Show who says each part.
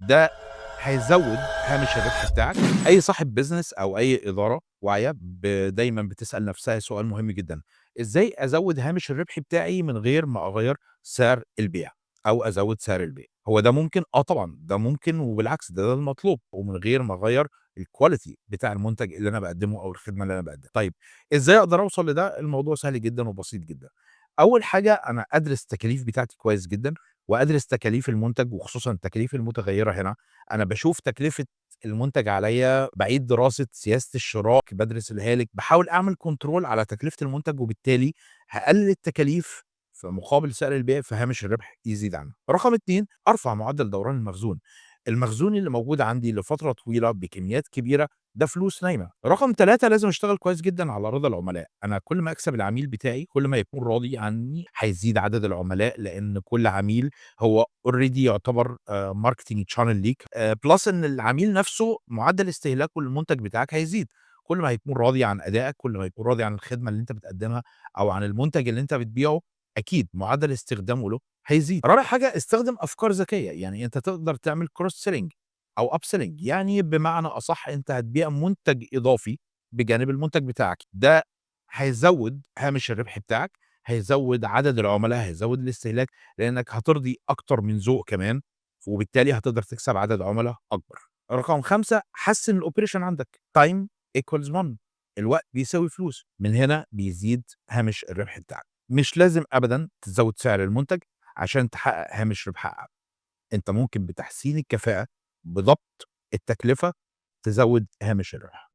Speaker 1: ده هيزوّد هامش الربح بتاعك. أي صاحب business أو أي إدارة واعية دايمًا بتسأل نفسها سؤال مهم جدًا، إزاي أزوّد هامش الربح بتاعي من غير ما أغيّر سعر البيع أو أزوّد سعر البيع؟ هو ده ممكن؟ آه طبعًا، ده ممكن وبالعكس ده المطلوب، ومن غير ما أغيّر الquality بتاع المنتج اللي أنا باقدّمه أو الخدمة اللي أنا باقدّمها. طيب إزاي أقدر أوصل لده؟ الموضوع سهل جدًا وبسيط جدًا. أول حاجة أنا أدرس التكاليف بتاعتي كويس جدًا، وأدرس تكاليف المنتج وخصوصًا التكاليف المتغيّرة هنا. أنا باشوف تكلفة المنتج عليّا، باعيد دراسة سياسة الشراء، بادرس الهالك، باحاول أعمل control على تكلفة المنتج، وبالتالي هاقلل التكاليف في مقابل سعر البيع، فهامش الربح يزيد عنها. رقم 2 أرفع معدل دوران المخزون. المخزون اللي موجود عندي لفترة طويلة بكميات كبيرة ده فلوس نايمة. رقم 3 لازم أشتغل كويس جدًا على رضا العملاء. أنا كل ما أكسب العميل بتاعي، كل ما يكون راضي عني، هيزيد عدد العملاء، لأن كل عميل هو already يعتبر marketing channel ليك، plus إن العميل نفسه معدل استهلاكه للمنتج بتاعك هيزيد. كل ما هيكون راضي عن أدائك، كل ما هيكون راضي عن الخدمة اللي أنت بتقدمها أو عن المنتج اللي أنت بتبيعه، أكيد معدل استخدامه له هيزيد. رابع حاجة استخدم أفكار ذكية، يعني أنت تقدر تعمل cross selling أو upselling، يعني بمعنى أصح أنت هتبيع منتج إضافي بجانب المنتج بتاعك. ده هيزود هامش الربح بتاعك، هيزود عدد العملاء، هيزود الاستهلاك، لأنك هترضي أكتر من ذوق كمان، وبالتالي هتقدر تكسب عدد عملا أكبر. رقم 5 حسّن الoperation عندك time equals money، الوقت بيساوي فلوس، من هنا بيزيد هامش الربح بتاعك. مش لازم أبدًا تزوّد سعر المنتج عشان تحقق هامش ربح أعلى، أنت ممكن بتحسين الكفاءة، بضبط التكلفة، تزوّد هامش الربح.